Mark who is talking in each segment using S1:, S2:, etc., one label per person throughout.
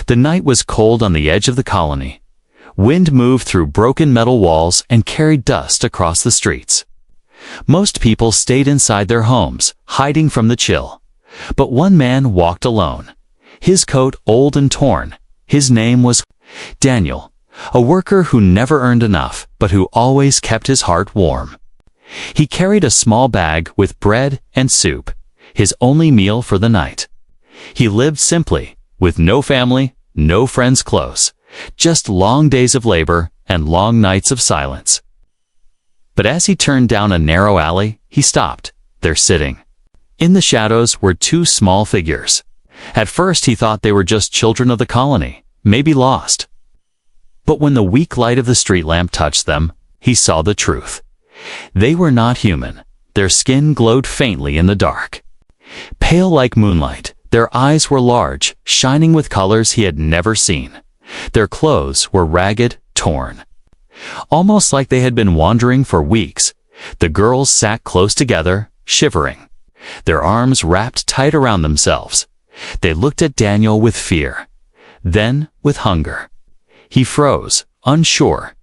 S1: The night was cold on the edge of the colony. Wind moved through broken metal walls and carried dust across the streets. Most people stayed inside their homes, hiding from the chill. But one man walked alone, his coat old and torn. His name was Daniel, a worker who never earned enough, but who always kept his heart warm. He carried a small bag with bread and soup, his only meal for the night. He lived simply, with no family, no friends close, just long days of labor and long nights of silence. But as he turned down a narrow alley, he stopped. There sitting in the shadows were two small figures. At first he thought they were just children of the colony, maybe lost. But when the weak light of the street lamp touched them, he saw the truth. They were not human. Their skin glowed faintly in the dark. Pale like moonlight, their eyes were large, shining with colors he had never seen. Their clothes were ragged, torn. Almost like they had been wandering for weeks, the girls sat close together, shivering, their arms wrapped tight around themselves. They looked at Daniel with fear, then with hunger. He froze, unsure.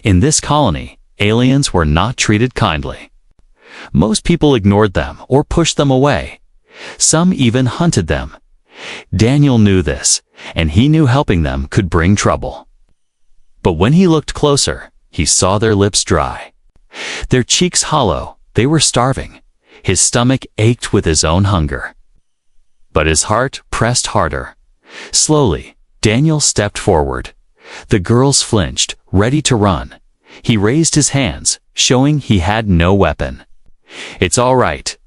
S1: In this colony, aliens were not treated kindly. Most people ignored them or pushed them away. Some even hunted them. Daniel knew this, and he knew helping them could bring trouble. But when he looked closer, he saw their lips dry, their cheeks hollow. They were starving. His stomach ached with his own hunger. But his heart pressed harder. Slowly, Daniel stepped forward. The girls flinched, ready to run. He raised his hands, showing he had no weapon. "It's all right,"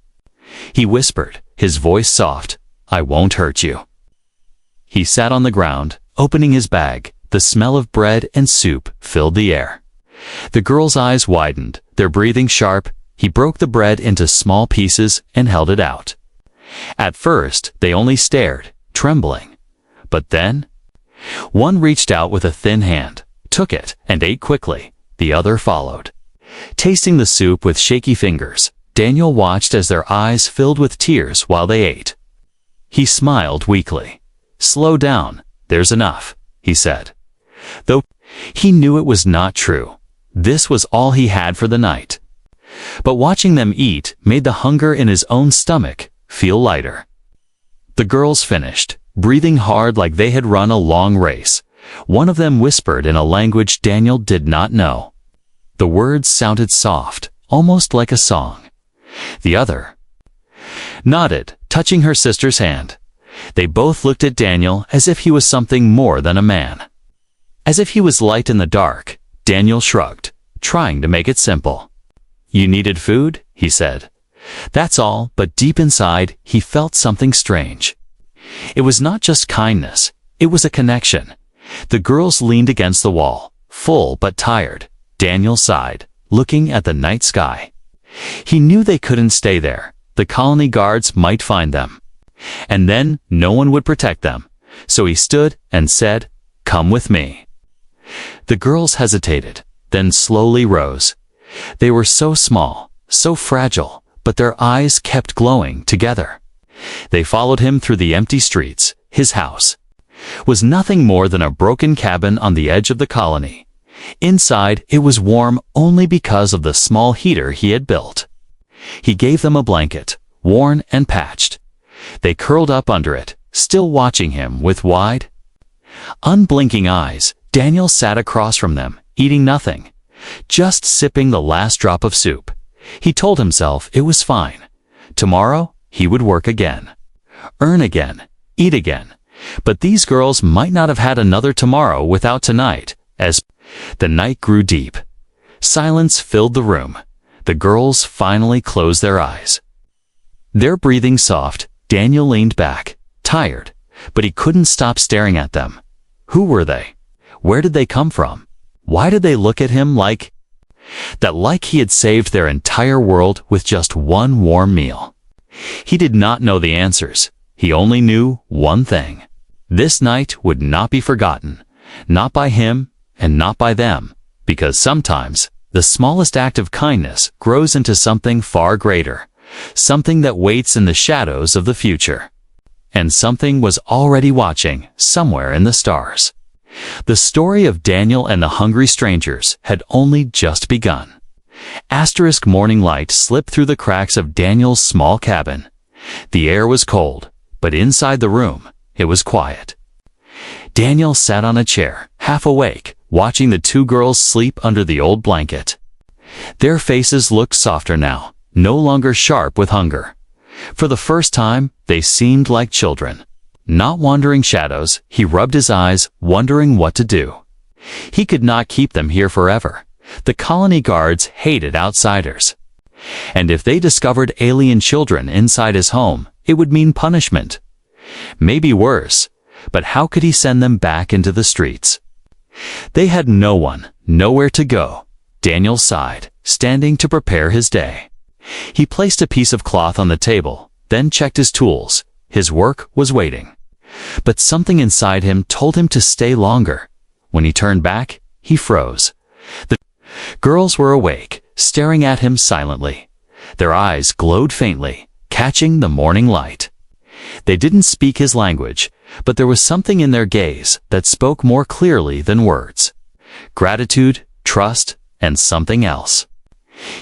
S1: he whispered, his voice soft. "I won't hurt you." He sat on the ground, opening his bag. The smell of bread and soup filled the air. The girls' eyes widened, their breathing sharp. He broke the bread into small pieces and held it out. At first, they only stared, trembling. But then, one reached out with a thin hand, took it, and ate quickly. The other followed. Tasting the soup with shaky fingers, Daniel watched as their eyes filled with tears while they ate. He smiled weakly. "Slow down, there's enough," he said. Though he knew it was not true. This was all he had for the night. But watching them eat made the hunger in his own stomach feel lighter. The girls finished, breathing hard like they had run a long race. One of them whispered in a language Daniel did not know. The words sounded soft, almost like a song. The other nodded, touching her sister's hand. They both looked at Daniel as if he was something more than a man. As if he was light in the dark, Daniel shrugged, trying to make it simple. "You needed food?" he said. That's all, but deep inside, he felt something strange. It was not just kindness, it was a connection. The girls leaned against the wall, full but tired. Daniel sighed, looking at the night sky. He knew they couldn't stay there. The colony guards might find them. And then no one would protect them. So he stood and said, "Come with me." The girls hesitated, then slowly rose. They were so small, so fragile, but their eyes kept glowing together. They followed him through the empty streets. His house was nothing more than a broken cabin on the edge of the colony. Inside, it was warm only because of the small heater he had built. He gave them a blanket, worn and patched. They curled up under it, still watching him with wide, unblinking eyes. Daniel sat across from them, eating nothing, just sipping the last drop of soup. He told himself it was fine. Tomorrow, he would work again, earn again, eat again. But these girls might not have had another tomorrow without tonight. As the night grew deep, silence filled the room. The girls finally closed their eyes. Their breathing soft, Daniel leaned back, tired, but he couldn't stop staring at them. Who were they? Where did they come from? Why did they look at him like that, like he had saved their entire world with just one warm meal? He did not know the answers. He only knew one thing. This night would not be forgotten, not by him and not by them, because sometimes the smallest act of kindness grows into something far greater, something that waits in the shadows of the future. and something was already watching somewhere in the stars. The story of Daniel and the hungry strangers had only just begun. Asterisk morning light slipped through the cracks of Daniel's small cabin. The air was cold, but inside the room, it was quiet. Daniel sat on a chair, half awake, watching the two girls sleep under the old blanket. Their faces looked softer now, no longer sharp with hunger. For the first time, they seemed like children. Not wandering shadows, he rubbed his eyes, wondering what to do. He could not keep them here forever. The colony guards hated outsiders. And if they discovered alien children inside his home, it would mean punishment. Maybe worse, but how could he send them back into the streets? They had no one, nowhere to go. Daniel sighed, standing to prepare his day. He placed a piece of cloth on the table, then checked his tools. His work was waiting. But something inside him told him to stay longer. When he turned back, he froze. The girls were awake, staring at him silently. Their eyes glowed faintly, catching the morning light. They didn't speak his language, but there was something in their gaze that spoke more clearly than words. Gratitude, trust, and something else.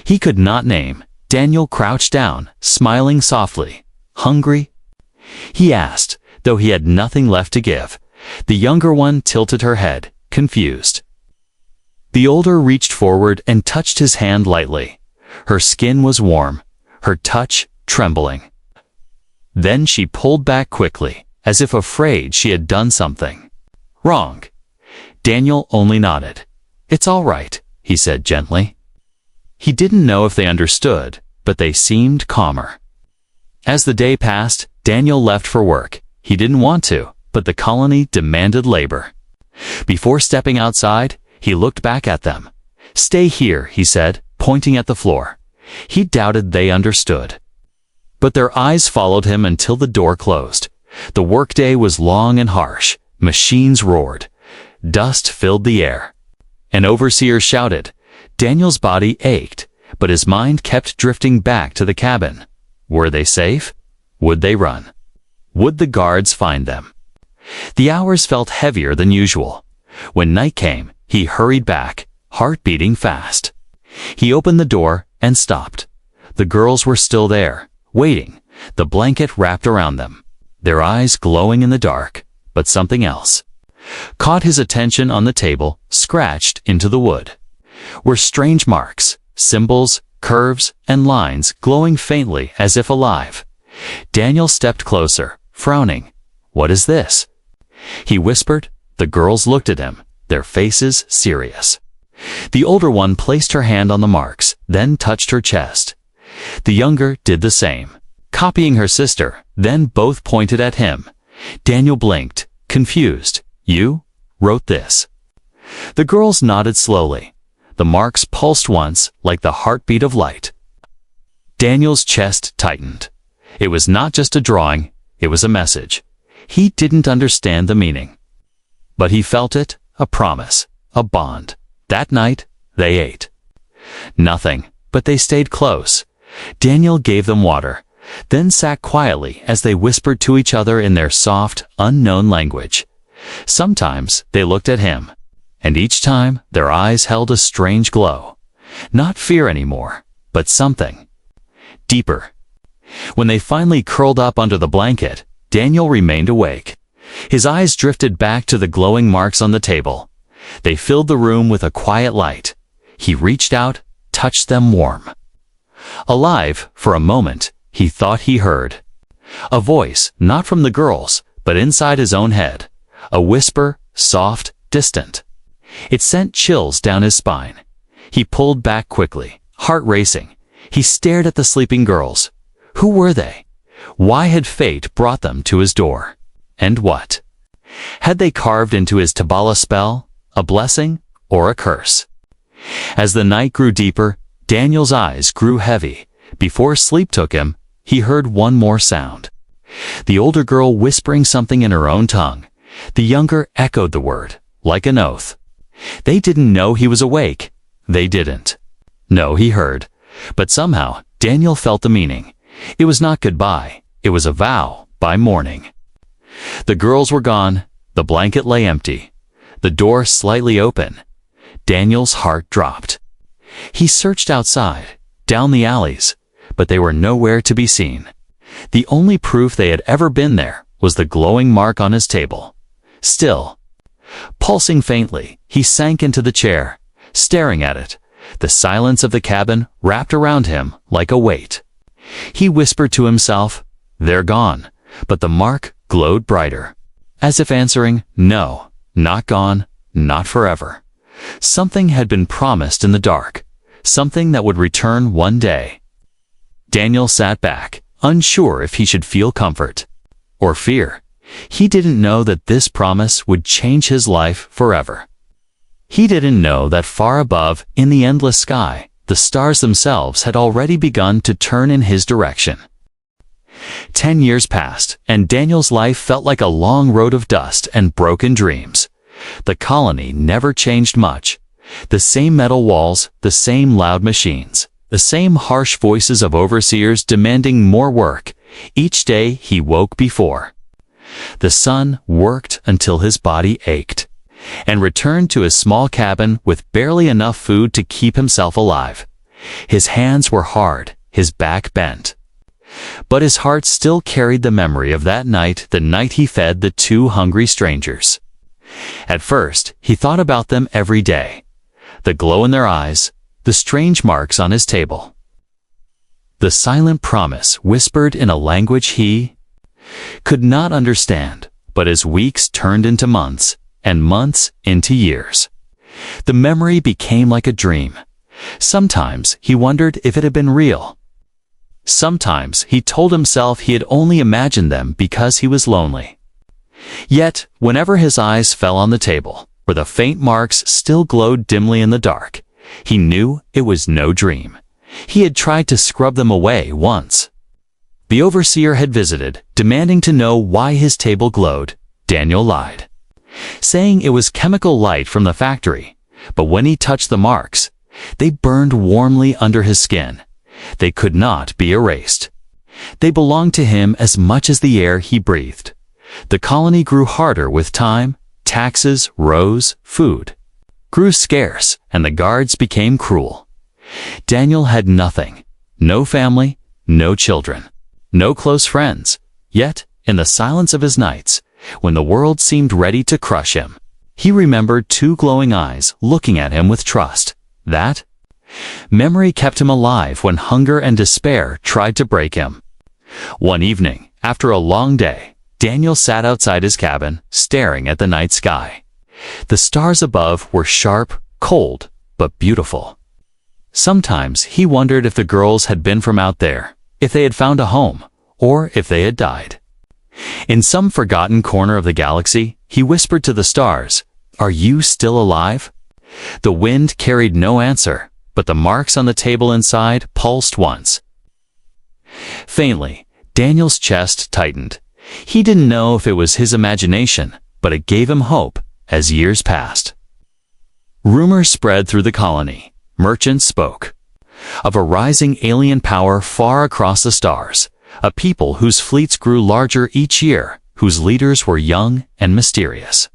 S1: He could not name. Daniel crouched down, smiling softly. Hungry? He asked, though he had nothing left to give. The younger one tilted her head, confused. The older reached forward and touched his hand lightly. Her skin was warm, her touch trembling. Then she pulled back quickly, as if afraid she had done something wrong. Daniel only nodded. "It's all right," he said gently. He didn't know if they understood, but they seemed calmer. As the day passed, Daniel left for work. He didn't want to, but the colony demanded labor. Before stepping outside, he looked back at them. "Stay here," he said, pointing at the floor. He doubted they understood. But their eyes followed him until the door closed. The workday was long and harsh. Machines roared. Dust filled the air. An overseer shouted. Daniel's body ached, but his mind kept drifting back to the cabin. Were they safe? Would they run? Would the guards find them? The hours felt heavier than usual. When night came, he hurried back, heart beating fast. He opened the door and stopped. The girls were still there, waiting, the blanket wrapped around them, their eyes glowing in the dark, but something else caught his attention on the table, scratched into the wood. Were strange marks, symbols, curves, and lines glowing faintly as if alive. Daniel stepped closer, frowning. "What is this?" He whispered. The girls looked at him, their faces serious. The older one placed her hand on the marks, then touched her chest. The younger did the same, copying her sister, then both pointed at him. Daniel blinked, confused. "You wrote this?" The girls nodded slowly. The marks pulsed once, like the heartbeat of light. Daniel's chest tightened. It was not just a drawing, it was a message. He didn't understand the meaning. But he felt it, a promise, a bond. That night, they ate. Nothing, but they stayed close. Daniel gave them water, then sat quietly as they whispered to each other in their soft, unknown language. Sometimes they looked at him, and each time their eyes held a strange glow. Not fear anymore, but something deeper. When they finally curled up under the blanket, Daniel remained awake. His eyes drifted back to the glowing marks on the table. They filled the room with a quiet light. He reached out, touched them warm. Alive, for a moment, he thought he heard a voice, not from the girls, but inside his own head. A whisper, soft, distant. It sent chills down his spine. He pulled back quickly, heart racing. He stared at the sleeping girls. Who were they? Why had fate brought them to his door? And what had they carved into his Tabala spell? A blessing or a curse? As the night grew deeper, Daniel's eyes grew heavy. Before sleep took him, he heard one more sound. The older girl whispering something in her own tongue. The younger echoed the word, like an oath. They didn't know he was awake. They didn't. No, he heard. But somehow, Daniel felt the meaning. It was not goodbye. It was a vow by morning. The girls were gone, the blanket lay empty, the door slightly open. Daniel's heart dropped. He searched outside, down the alleys, but they were nowhere to be seen. The only proof they had ever been there was the glowing mark on his table. Still, pulsing faintly, he sank into the chair, staring at it, the silence of the cabin wrapped around him like a weight. He whispered to himself, "They're gone," but the mark glowed brighter, as if answering, "No, not gone, not forever." Something had been promised in the dark, something that would return one day. Daniel sat back, unsure if he should feel comfort or fear. He didn't know that this promise would change his life forever. He didn't know that far above, in the endless sky, the stars themselves had already begun to turn in his direction. 10 years passed, and Daniel's life felt like a long road of dust and broken dreams. The colony never changed much. The same metal walls, the same loud machines, the same harsh voices of overseers demanding more work. Each day he woke before. The sun worked until his body ached, and returned to his small cabin with barely enough food to keep himself alive. His hands were hard, his back bent. But his heart still carried the memory of that night, the night he fed the 2 hungry strangers. At first, he thought about them every day. The glow in their eyes, the strange marks on his table. The silent promise whispered in a language he could not understand, but as weeks turned into months, and months into years, the memory became like a dream. Sometimes he wondered if it had been real. Sometimes he told himself he had only imagined them because he was lonely. Yet, whenever his eyes fell on the table, where the faint marks still glowed dimly in the dark, he knew it was no dream. He had tried to scrub them away once. The overseer had visited, demanding to know why his table glowed. Daniel lied, saying it was chemical light from the factory, but when he touched the marks, they burned warmly under his skin. They could not be erased. They belonged to him as much as the air he breathed. The colony grew harder with time, taxes rose, food grew scarce, and the guards became cruel. Daniel had nothing, no family, no children, no close friends. Yet, in the silence of his nights, when the world seemed ready to crush him, he remembered 2 glowing eyes looking at him with trust. That memory kept him alive when hunger and despair tried to break him. One evening, after a long day, Daniel sat outside his cabin, staring at the night sky. The stars above were sharp, cold, but beautiful. Sometimes he wondered if the girls had been from out there, if they had found a home, or if they had died. In some forgotten corner of the galaxy, he whispered to the stars, "Are you still alive?" The wind carried no answer, but the marks on the table inside pulsed once. Faintly, Daniel's chest tightened. He didn't know if it was his imagination, but it gave him hope as years passed. Rumors spread through the colony. Merchants spoke of a rising alien power far across the stars, a people whose fleets grew larger each year, whose leaders were young and mysterious.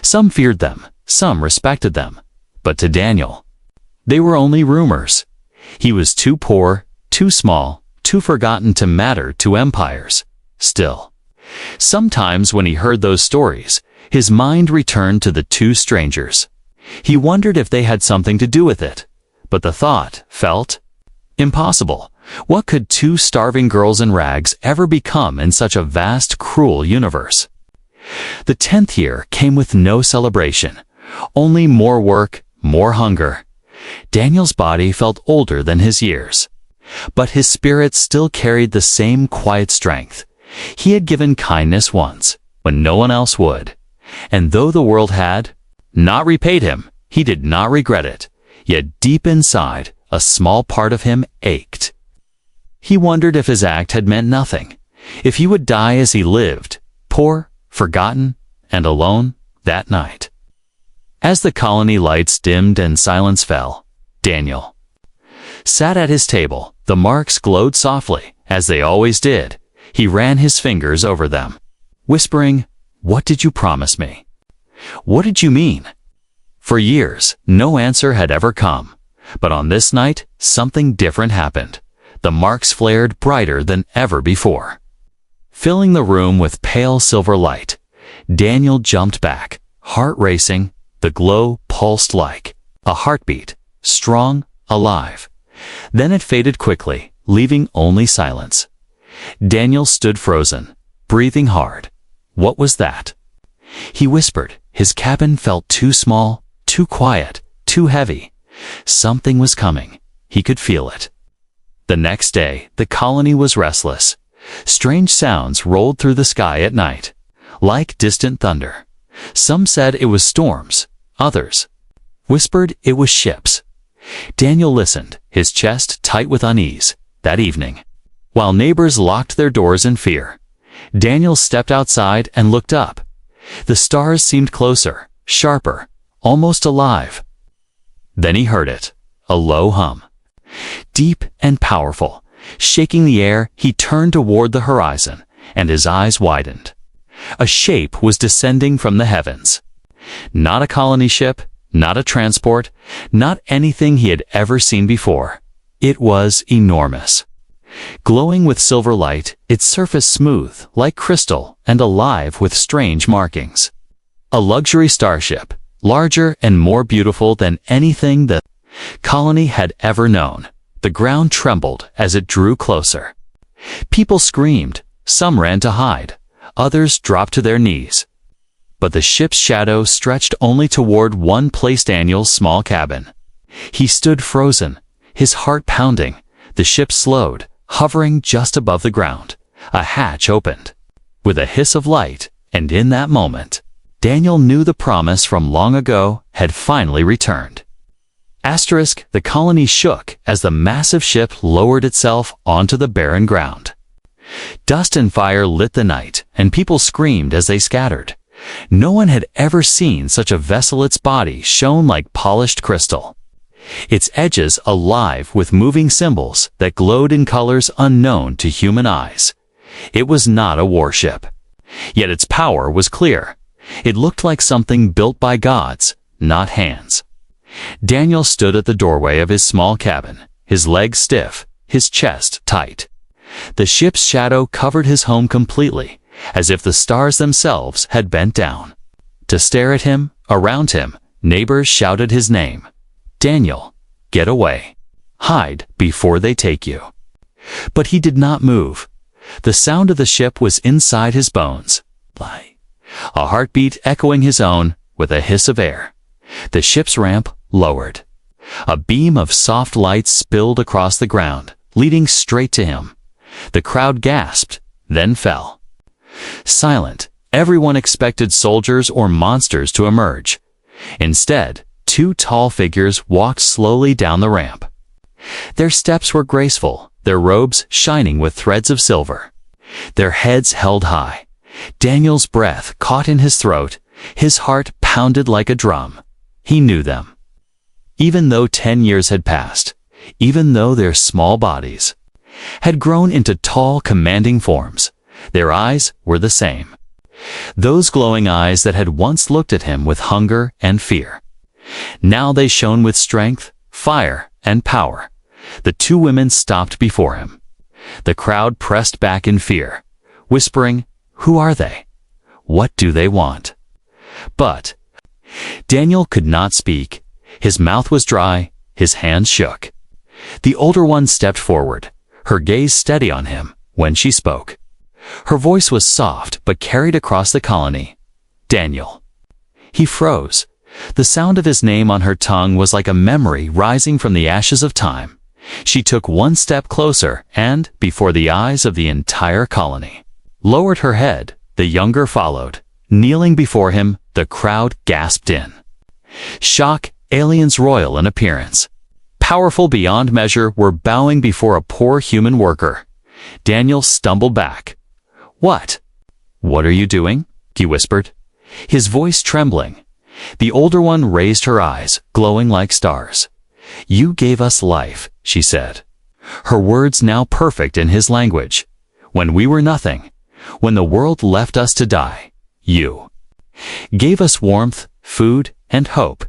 S1: Some feared them, some respected them, but to Daniel, they were only rumors. He was too poor, too small, too forgotten to matter to empires. Still, sometimes when he heard those stories, his mind returned to the 2 strangers. He wondered if they had something to do with it, but the thought felt impossible. What could 2 starving girls in rags ever become in such a vast, cruel universe? The 10th year came with no celebration, only more work, more hunger. Daniel's body felt older than his years, but his spirit still carried the same quiet strength. He had given kindness once, when no one else would, and though the world had not repaid him, he did not regret it. Yet deep inside, a small part of him ached. He wondered if his act had meant nothing, if he would die as he lived, poor, forgotten, and alone, that night. As the colony lights dimmed and silence fell, Daniel sat at his table. The marks glowed softly, as they always did. He ran his fingers over them. whispering, "What did you promise me? What did you mean?" For years, no answer had ever come. But on this night, something different happened. The marks flared brighter than ever before. Filling the room with pale silver light, Daniel jumped back, heart racing. The glow pulsed like a heartbeat, strong, alive. Then it faded quickly, leaving only silence. Daniel stood frozen, breathing hard. What was that? He whispered. His cabin felt too small, too quiet, too heavy. Something was coming. He could feel it. The next day, the colony was restless. Strange sounds rolled through the sky at night, like distant thunder. Some said it was storms. Others whispered it was ships. Daniel listened, his chest tight with unease. That evening, while neighbors locked their doors in fear, Daniel stepped outside and looked up. The stars seemed closer, sharper, almost alive. Then he heard it, a low hum. Deep and powerful, shaking the air, he turned toward the horizon, and his eyes widened. A shape was descending from the heavens. Not a colony ship, not a transport, not anything he had ever seen before. It was enormous. Glowing with silver light, its surface smooth, like crystal, and alive with strange markings. A luxury starship, larger and more beautiful than anything the colony had ever known. The ground trembled as it drew closer. People screamed, some ran to hide, others dropped to their knees. But the ship's shadow stretched only toward one place, Daniel's small cabin. He stood frozen, his heart pounding. The ship slowed, hovering just above the ground. A hatch opened, with a hiss of light, and in that moment, Daniel knew the promise from long ago had finally returned. The colony shook as the massive ship lowered itself onto the barren ground. Dust and fire lit the night, and people screamed as they scattered. No one had ever seen such a vessel. Its body shone like polished crystal, its edges alive with moving symbols that glowed in colors unknown to human eyes. It was not a warship, yet its power was clear. It looked like something built by gods, not hands. Daniel stood at the doorway of his small cabin, his legs stiff, his chest tight. The ship's shadow covered his home completely, as if the stars themselves had bent down to stare at him. Around him, neighbors shouted his name. "Daniel, get away. Hide before they take you." But he did not move. The sound of the ship was inside his bones, a heartbeat echoing his own, with a hiss of air. The ship's ramp lowered. A beam of soft light spilled across the ground, leading straight to him. The crowd gasped, then fell. Silent, everyone expected soldiers or monsters to emerge. Instead, two tall figures walked slowly down the ramp. Their steps were graceful, their robes shining with threads of silver. Their heads held high. Daniel's breath caught in his throat, his heart pounded like a drum. He knew them. Even though 10 years had passed, even though their small bodies had grown into tall, commanding forms, their eyes were the same. Those glowing eyes that had once looked at him with hunger and fear. Now they shone with strength, fire, and power. The two women stopped before him. The crowd pressed back in fear, whispering, "Who are they? What do they want?" But Daniel could not speak. His mouth was dry, his hands shook. The older one stepped forward, her gaze steady on him when she spoke. Her voice was soft but carried across the colony. "Daniel." He froze. The sound of his name on her tongue was like a memory rising from the ashes of time. She took one step closer and, before the eyes of the entire colony, lowered her head. The younger followed. Kneeling before him, the crowd gasped in shock. Aliens royal in appearance, powerful beyond measure, were bowing before a poor human worker. Daniel stumbled back. What are you doing?" he whispered, his voice trembling. The older one raised her eyes, glowing like stars. "You gave us life," she said, her words now perfect in his language. "When we were nothing, When the world left us to die, you gave us warmth, food, and hope.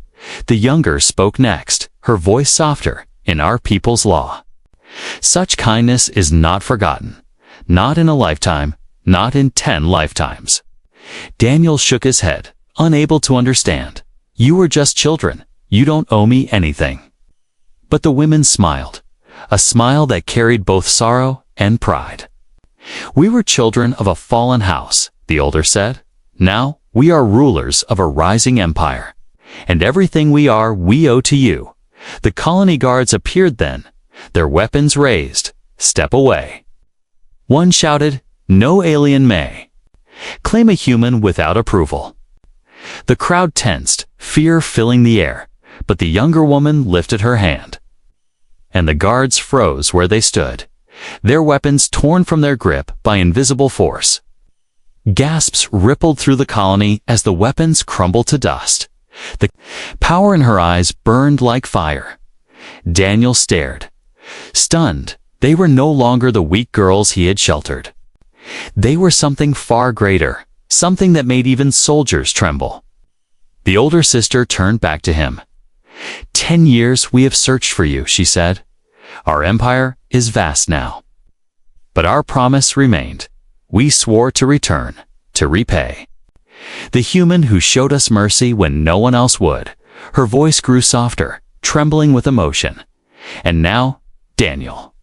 S1: The younger spoke next, her voice softer, in our people's law. Such kindness is not forgotten, not in a lifetime, not in 10 lifetimes. Daniel shook his head, unable to understand. You were just children. You don't owe me anything. But the women smiled, a smile that carried both sorrow and pride. We were children of a fallen house, the older said. Now we are rulers of a rising empire. And everything we are, we owe to you. The colony guards appeared then, their weapons raised. Step away. One shouted, no alien may claim a human without approval. The crowd tensed, fear filling the air, but the younger woman lifted her hand. And the guards froze where they stood, their weapons torn from their grip by invisible force. Gasps rippled through the colony as the weapons crumbled to dust. The power in her eyes burned like fire. Daniel stared. Stunned, they were no longer the weak girls he had sheltered. They were something far greater, something that made even soldiers tremble. The older sister turned back to him. 10 years we have searched for you, she said. Our empire is vast now. But our promise remained. We swore to return, to repay. The human who showed us mercy when no one else would. Her voice grew softer, trembling with emotion. And now, Daniel.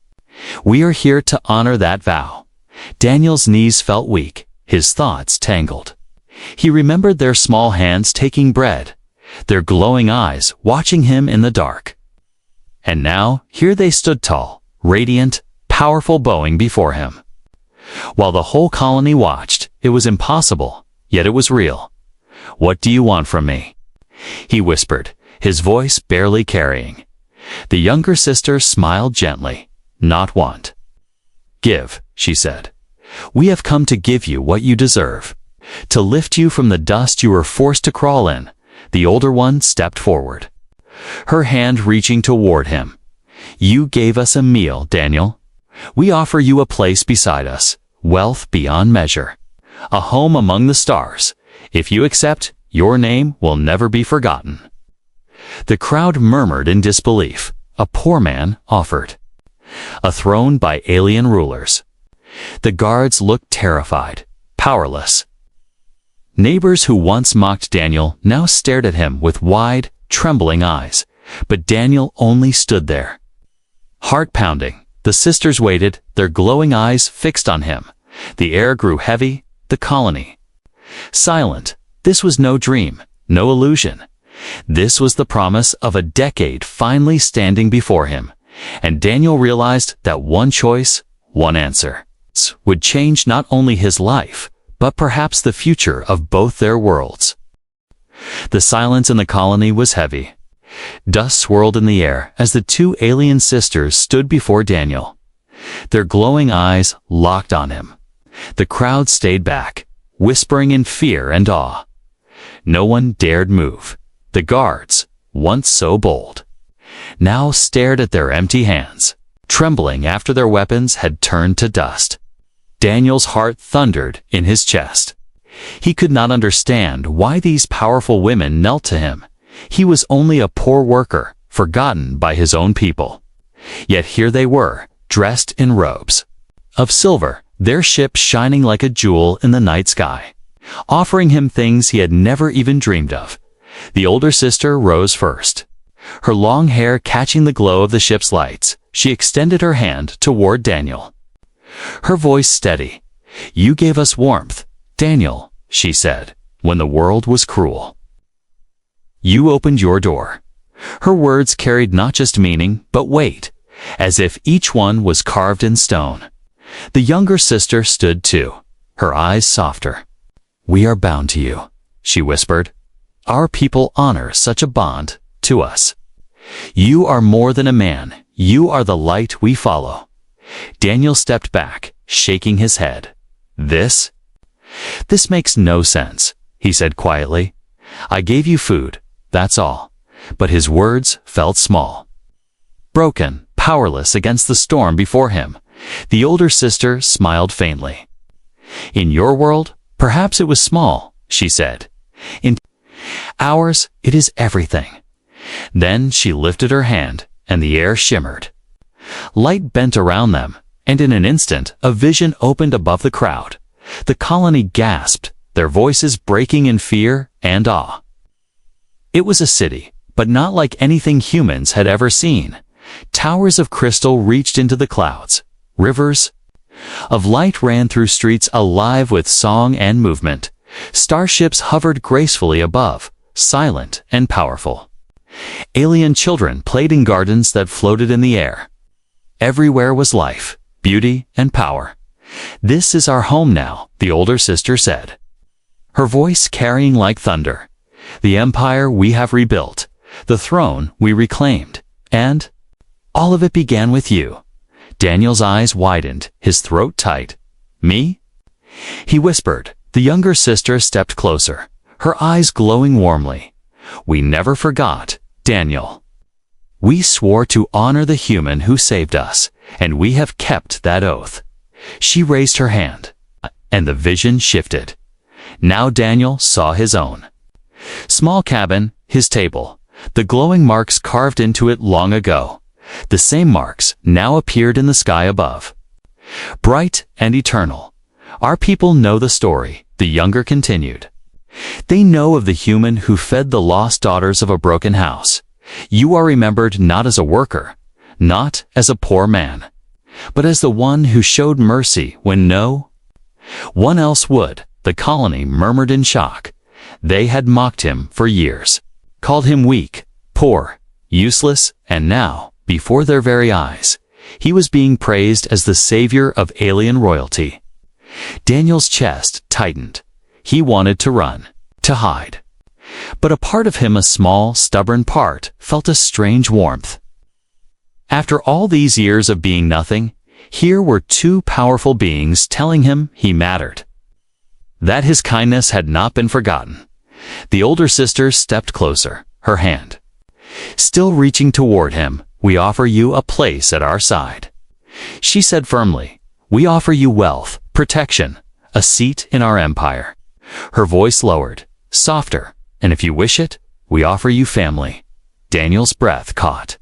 S1: We are here to honor that vow. Daniel's knees felt weak, his thoughts tangled. He remembered their small hands taking bread, their glowing eyes watching him in the dark. And now, here they stood tall, radiant, powerful, bowing before him. While the whole colony watched, it was impossible, yet it was real. What do you want from me? He whispered, his voice barely carrying. The younger sister smiled gently. Not want. Give, she said. We have come to give you what you deserve. To lift you from the dust you were forced to crawl in. The older one stepped forward, her hand reaching toward him. You gave us a meal, Daniel. We offer you a place beside us, wealth beyond measure, a home among the stars. If you accept, your name will never be forgotten. The crowd murmured in disbelief. A poor man offered a throne by alien rulers. The guards looked terrified, powerless. Neighbors who once mocked Daniel now stared at him with wide, trembling eyes, but Daniel only stood there. Heart pounding, the sisters waited, their glowing eyes fixed on him. The air grew heavy, the colony silent. This was no dream, no illusion. This was the promise of a decade finally standing before him, and Daniel realized that one choice, one answer, would change not only his life, but perhaps the future of both their worlds. The silence in the colony was heavy. Dust swirled in the air as the two alien sisters stood before Daniel. Their glowing eyes locked on him. The crowd stayed back, whispering in fear and awe. No one dared move. The guards, once so bold, now stared at their empty hands, trembling after their weapons had turned to dust. Daniel's heart thundered in his chest. He could not understand why these powerful women knelt to him. He was only a poor worker, forgotten by his own people. Yet here they were, dressed in robes of silver, their ship shining like a jewel in the night sky, offering him things he had never even dreamed of. The older sister rose first. Her long hair catching the glow of the ship's lights, she extended her hand toward Daniel. Her voice steady. You gave us warmth, Daniel, she said, when the world was cruel. You opened your door. Her words carried not just meaning, but weight, as if each one was carved in stone. The younger sister stood too, her eyes softer. We are bound to you, she whispered. Our people honor such a bond to us. You are more than a man. You are the light we follow. Daniel stepped back, shaking his head. This makes no sense, he said quietly. I gave you food, that's all. But his words felt small. Broken, powerless against the storm before him, the older sister smiled faintly. In your world, perhaps it was small, she said. In ours, it is everything. Then she lifted her hand, and the air shimmered. Light bent around them, and in an instant, a vision opened above the crowd. The colony gasped, their voices breaking in fear and awe. It was a city, but not like anything humans had ever seen. Towers of crystal reached into the clouds. Rivers of light ran through streets alive with song and movement. Starships hovered gracefully above, silent and powerful. Alien children played in gardens that floated in the air. Everywhere was life, beauty, and power. "This is our home now," the older sister said, her voice carrying like thunder. "The empire we have rebuilt, the throne we reclaimed, and all of it began with you." Daniel's eyes widened, his throat tight. "Me?" he whispered. The younger sister stepped closer, her eyes glowing warmly. "We never forgot, Daniel. We swore to honor the human who saved us, and we have kept that oath." She raised her hand, and the vision shifted. Now Daniel saw his own. Small cabin, his table, the glowing marks carved into it long ago. The same marks now appeared in the sky above. Bright and eternal. "Our people know the story," the younger continued. "They know of the human who fed the lost daughters of a broken house. You are remembered not as a worker, not as a poor man, but as the one who showed mercy when no one else would." The colony murmured in shock. They had mocked him for years, called him weak, poor, useless, and now, before their very eyes, he was being praised as the savior of alien royalty. Daniel's chest tightened. He wanted to run, to hide. But a part of him, a small, stubborn part, felt a strange warmth. After all these years of being nothing, here were two powerful beings telling him he mattered, that his kindness had not been forgotten. The older sister stepped closer, her hand still reaching toward him. "We offer you a place at our side," she said firmly. "We offer you wealth, protection, a seat in our empire." Her voice lowered, softer. "And if you wish it, we offer you family." Daniel's breath caught.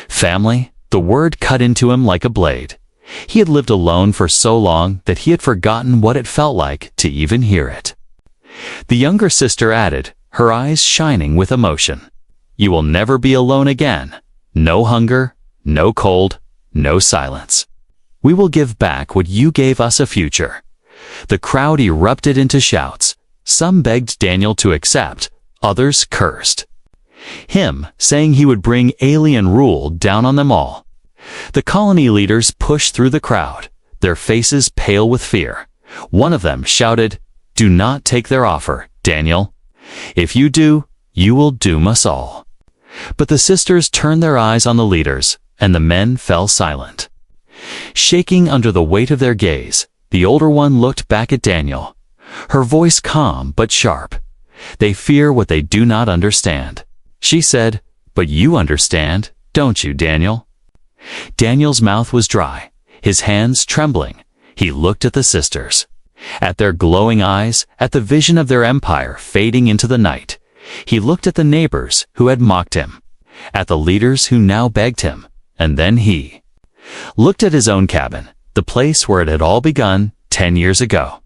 S1: Family? The word cut into him like a blade. He had lived alone for so long that he had forgotten what it felt like to even hear it. The younger sister added, her eyes shining with emotion, "You will never be alone again. No hunger, no cold, no silence. We will give back what you gave us, a future." The crowd erupted into shouts. Some begged Daniel to accept, others cursed him, saying he would bring alien rule down on them all. The colony leaders pushed through the crowd, their faces pale with fear. One of them shouted, "Do not take their offer, Daniel. If you do, you will doom us all." But the sisters turned their eyes on the leaders, and the men fell silent. Shaking under the weight of their gaze, the older one looked back at Daniel, her voice calm but sharp. "They fear what they do not understand," she said. "But you understand, don't you, Daniel?" Daniel's mouth was dry, his hands trembling. He looked at the sisters, at their glowing eyes, at the vision of their empire fading into the night. He looked at the neighbors who had mocked him, at the leaders who now begged him, and then he looked at his own cabin, the place where it had all begun 10 years ago.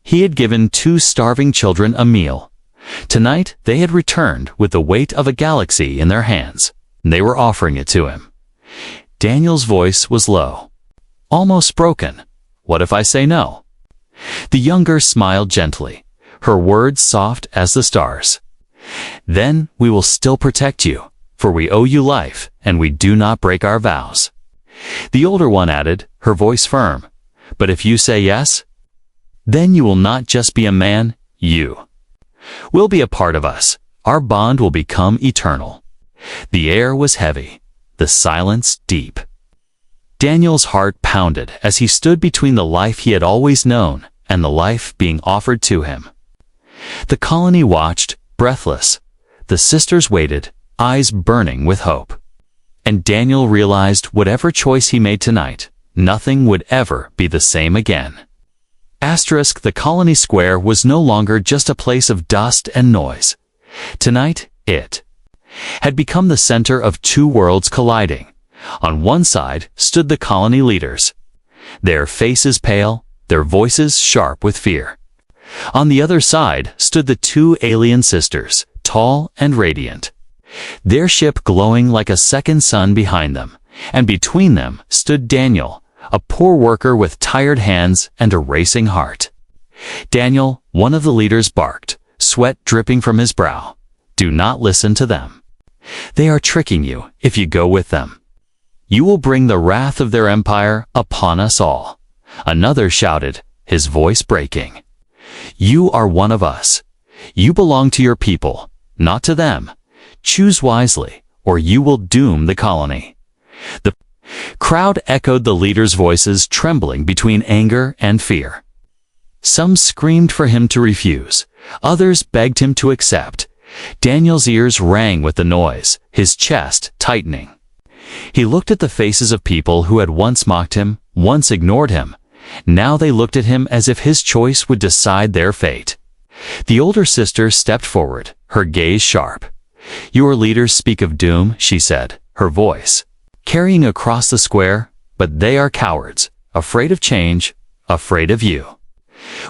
S1: He had given 2 starving children a meal. Tonight they had returned with the weight of a galaxy in their hands. They were offering it to him. Daniel's voice was low, almost broken. "What if I say no?" The younger smiled gently, her words soft as the stars. "Then we will still protect you, for we owe you life, and we do not break our vows." The older one added, her voice firm, "But if you say yes, then you will not just be a man, you will be a part of us. Our bond will become eternal." The air was heavy, the silence deep. Daniel's heart pounded as he stood between the life he had always known and the life being offered to him. The colony watched, breathless. The sisters waited, eyes burning with hope. And Daniel realized whatever choice he made tonight, nothing would ever be the same again. Asterisk, the colony square was no longer just a place of dust and noise. Tonight, it had become the center of two worlds colliding. On one side stood the colony leaders, their faces pale, their voices sharp with fear. On the other side stood the two alien sisters, tall and radiant, their ship glowing like a second sun behind them, and between them stood Daniel, a poor worker with tired hands and a racing heart. Daniel, one of the leaders, barked, sweat dripping from his brow. Do not listen to them. They are tricking you if you go with them. You will bring the wrath of their empire upon us all. Another shouted, his voice breaking. You are one of us. You belong to your people, not to them. Choose wisely, or you will doom the colony. The crowd echoed the leaders' voices, trembling between anger and fear. Some screamed for him to refuse. Others begged him to accept. Daniel's ears rang with the noise, his chest tightening. He looked at the faces of people who had once mocked him, once ignored him. Now they looked at him as if his choice would decide their fate. The older sister stepped forward, her gaze sharp. Your leaders speak of doom, she said, her voice carrying across the square, but they are cowards, afraid of change, afraid of you.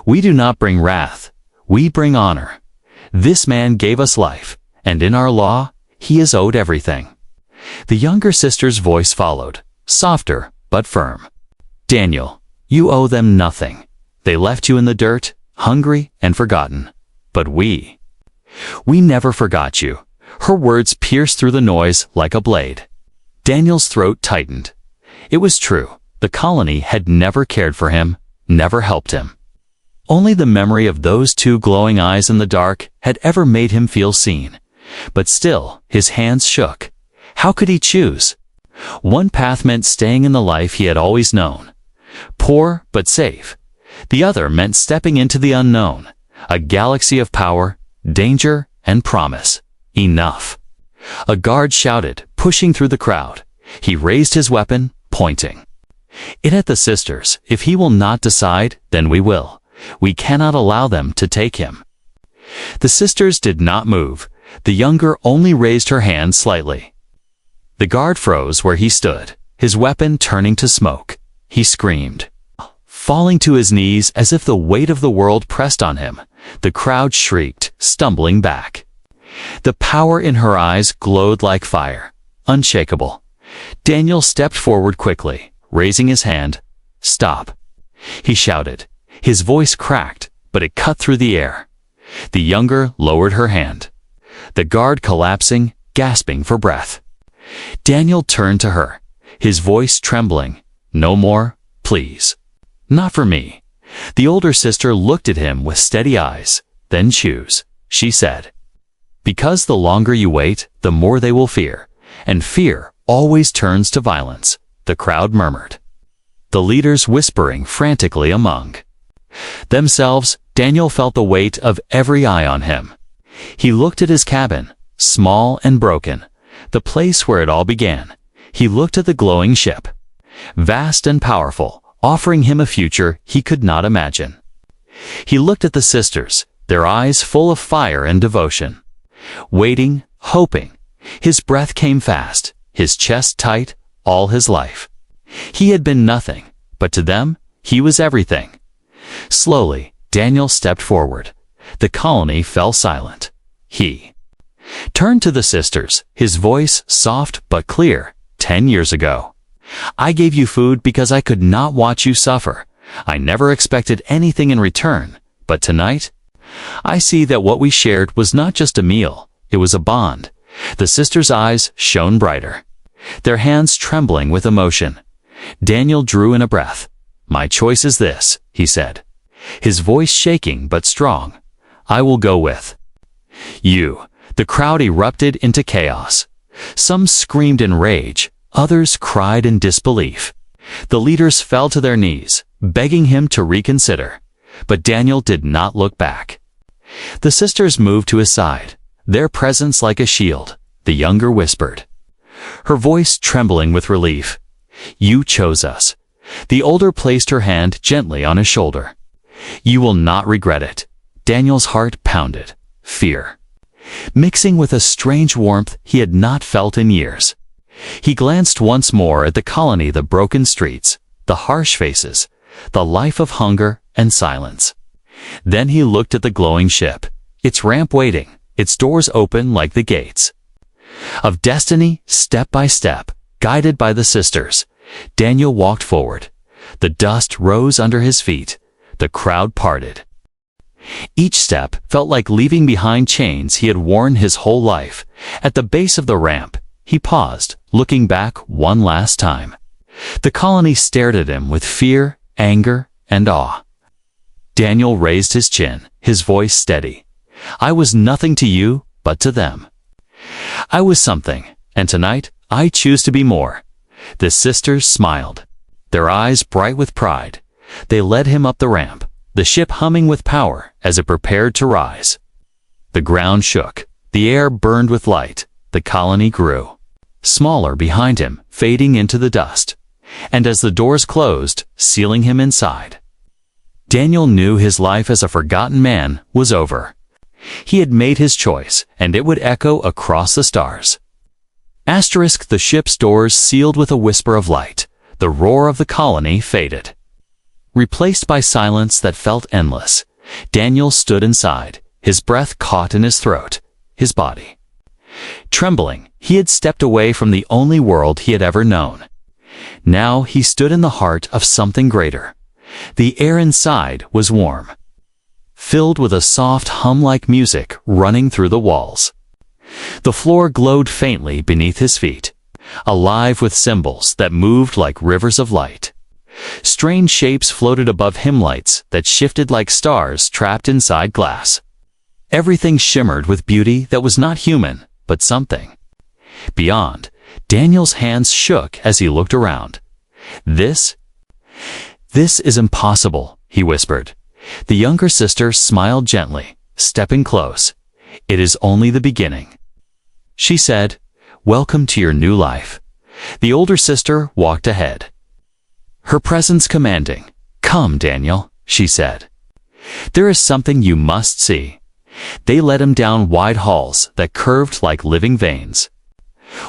S1: We do not bring wrath, we bring honor. This man gave us life, and in our law, he is owed everything. The younger sister's voice followed, softer but firm. Daniel, you owe them nothing. They left you in the dirt, hungry and forgotten. But we never forgot you. Her words pierced through the noise like a blade. Daniel's throat tightened. It was true. The colony had never cared for him, never helped him. Only the memory of those two glowing eyes in the dark had ever made him feel seen. But still, his hands shook. How could he choose? One path meant staying in the life he had always known, poor but safe. The other meant stepping into the unknown, a galaxy of power, danger, and promise. Enough. A guard shouted, pushing through the crowd. He raised his weapon, pointing it at the sisters. If he will not decide, then we will. We cannot allow them to take him. The sisters did not move. The younger only raised her hand slightly. The guard froze where he stood, his weapon turning to smoke. He screamed, falling to his knees as if the weight of the world pressed on him. The crowd shrieked, stumbling back. The power in her eyes glowed like fire, unshakable. Daniel stepped forward quickly, raising his hand. Stop, he shouted. His voice cracked, but it cut through the air. The younger lowered her hand, the guard collapsing, gasping for breath. Daniel turned to her, his voice trembling. No more, please. Not for me. The older sister looked at him with steady eyes. Then choose, she said. Because the longer you wait, the more they will fear, and fear always turns to violence, the crowd murmured. The leaders whispering frantically among themselves. Daniel felt the weight of every eye on him. He looked at his cabin, small and broken, the place where it all began. He looked at the glowing ship, vast and powerful, offering him a future he could not imagine. He looked at the sisters, their eyes full of fire and devotion, waiting, hoping. His breath came fast, his chest tight, all his life. He had been nothing, but to them, he was everything. Slowly, Daniel stepped forward. The colony fell silent. He turned to the sisters, his voice soft but clear. 10 years ago, I gave you food because I could not watch you suffer. I never expected anything in return, but tonight, I see that what we shared was not just a meal, it was a bond. The sisters' eyes shone brighter, their hands trembling with emotion. Daniel drew in a breath. My choice is this, he said, his voice shaking but strong. I will go with you. The crowd erupted into chaos. Some screamed in rage, others cried in disbelief. The leaders fell to their knees, begging him to reconsider. But Daniel did not look back. The sisters moved to his side, their presence like a shield. The younger whispered, her voice trembling with relief. You chose us. The older placed her hand gently on his shoulder. You will not regret it. Daniel's heart pounded. Fear, mixing with a strange warmth he had not felt in years. He glanced once more at the colony, the broken streets, the harsh faces, the life of hunger and silence. Then he looked at the glowing ship, its ramp waiting, its doors open like the gates of destiny. Step by step, guided by the sisters, Daniel walked forward. The dust rose under his feet. The crowd parted. Each step felt like leaving behind chains he had worn his whole life. At the base of the ramp, he paused, looking back one last time. The colony stared at him with fear, anger, and awe. Daniel raised his chin, his voice steady. I was nothing to you, but to them. I was something, and tonight I choose to be more. The sisters smiled, their eyes bright with pride. They led him up the ramp, the ship humming with power as it prepared to rise. The ground shook, the air burned with light, the colony grew smaller behind him, fading into the dust. And as the doors closed, sealing him inside, Daniel knew his life as a forgotten man was over. He had made his choice, and it would echo across the stars. The ship's doors sealed with a whisper of light. The roar of the colony faded, replaced by silence that felt endless. Daniel stood inside, his breath caught in his throat, his body trembling. He had stepped away from the only world he had ever known. Now he stood in the heart of something greater. The air inside was warm, filled with a soft hum-like music running through the walls. The floor glowed faintly beneath his feet, alive with symbols that moved like rivers of light. Strange shapes floated above him, lights that shifted like stars trapped inside glass. Everything shimmered with beauty that was not human, but something beyond. Daniel's hands shook as he looked around. This is impossible, he whispered. The younger sister smiled gently, stepping close. It is only the beginning, she said. Welcome to your new life. The older sister walked ahead, her presence commanding. Come, Daniel, she said. There is something you must see. They led him down wide halls that curved like living veins,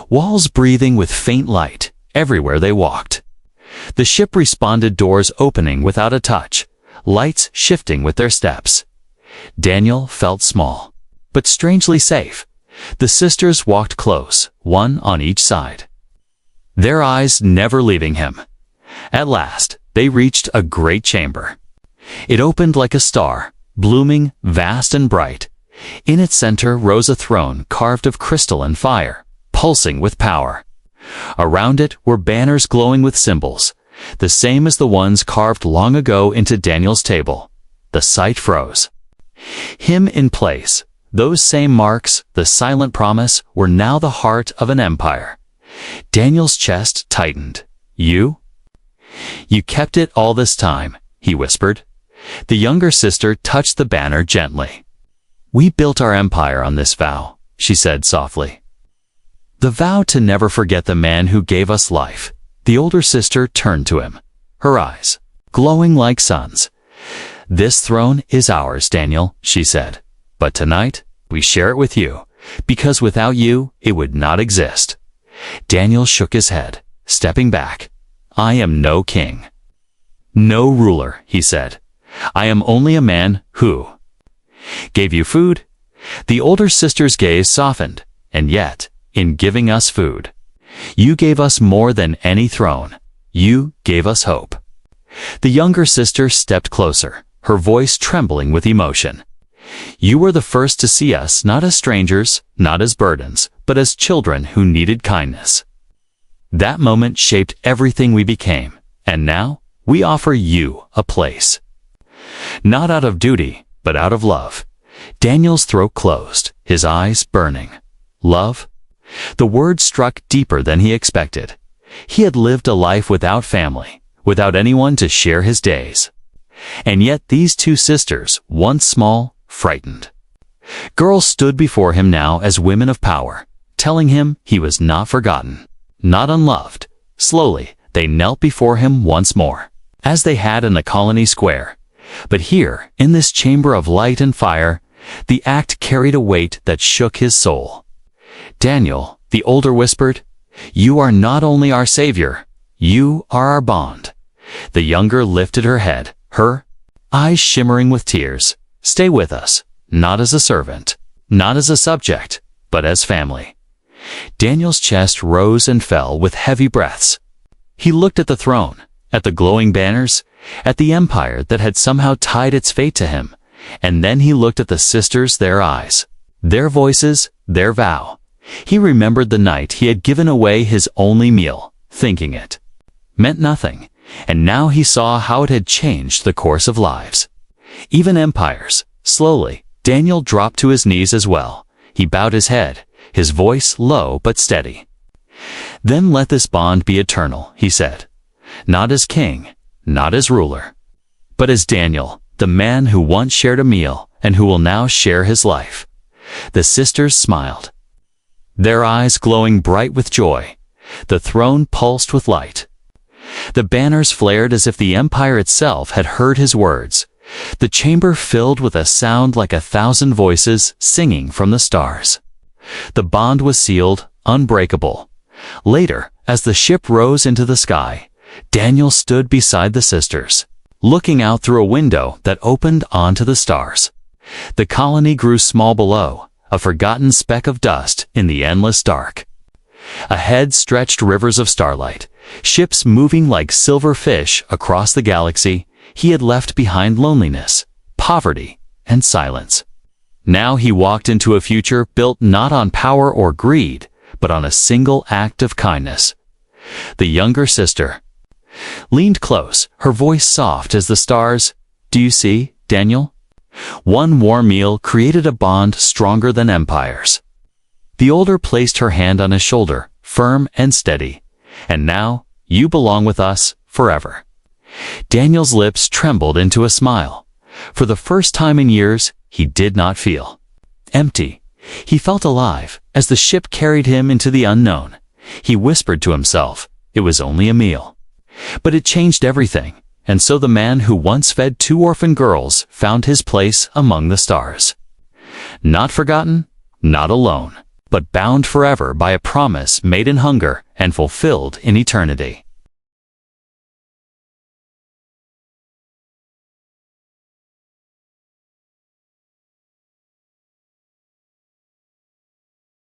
S1: walls breathing with faint light everywhere they walked. The ship responded, doors opening without a touch, lights shifting with their steps. Daniel felt small, but strangely safe. The sisters walked close, one on each side, their eyes never leaving him. At last, they reached a great chamber. It opened like a star, blooming, vast and bright. In its center rose a throne carved of crystal and fire, pulsing with power. Around it were banners glowing with symbols, the same as the ones carved long ago into Daniel's table. The sight froze him in place. Those same marks, the silent promise, were now the heart of an empire. Daniel's chest tightened. You kept it all this time, he whispered. The younger sister touched the banner gently. We built our empire on this vow, she said softly. The vow to never forget the man who gave us life. The older sister turned to him, her eyes glowing like suns. This throne is ours, Daniel, she said. But tonight, we share it with you, because without you, it would not exist. Daniel shook his head, stepping back. I am no king, no ruler, he said. I am only a man who gave you food. The older sister's gaze softened, and yet, in giving us food, you gave us more than any throne. You gave us hope. The younger sister stepped closer, her voice trembling with emotion. You were the first to see us not as strangers, not as burdens, but as children who needed kindness. That moment shaped everything we became, and now we offer you a place. Not out of duty, but out of love. Daniel's throat closed, his eyes burning. Love? The word struck deeper than he expected. He had lived a life without family, without anyone to share his days. And yet these two sisters, once small, frightened girls, stood before him now as women of power, telling him he was not forgotten, not unloved. Slowly, they knelt before him once more, as they had in the colony square. But here, in this chamber of light and fire, the act carried a weight that shook his soul. "Daniel," the older whispered, "you are not only our savior, you are our bond." The younger lifted her head, her eyes shimmering with tears. "Stay with us, not as a servant, not as a subject, but as family." Daniel's chest rose and fell with heavy breaths. He looked at the throne, at the glowing banners, at the empire that had somehow tied its fate to him, and then he looked at the sisters, their eyes, their voices, their vow. He remembered the night he had given away his only meal, thinking it meant nothing, and now he saw how it had changed the course of lives. Even empires. Slowly, Daniel dropped to his knees as well. He bowed his head, his voice low but steady. "Then let this bond be eternal," he said. "Not as king, not as ruler, but as Daniel, the man who once shared a meal and who will now share his life." The sisters smiled, their eyes glowing bright with joy. The throne pulsed with light. The banners flared as if the empire itself had heard his words. The chamber filled with a sound like 1,000 voices singing from the stars. The bond was sealed, unbreakable. Later, as the ship rose into the sky, Daniel stood beside the sisters, looking out through a window that opened onto the stars. The colony grew small below, a forgotten speck of dust in the endless dark. Ahead stretched rivers of starlight, ships moving like silver fish across the galaxy. He had left behind loneliness, poverty, and silence. Now he walked into a future built not on power or greed, but on a single act of kindness. The younger sister leaned close, her voice soft as the stars. "Do you see, Daniel? One warm meal created a bond stronger than empires." The older placed her hand on his shoulder, firm and steady. "And now, you belong with us forever." Daniel's lips trembled into a smile. For the first time in years, he did not feel empty. He felt alive as the ship carried him into the unknown. He whispered to himself, it was only a meal. But it changed everything, and so the man who once fed 2 orphan girls found his place among the stars. Not forgotten, not alone, but bound forever by a promise made in hunger and fulfilled in eternity.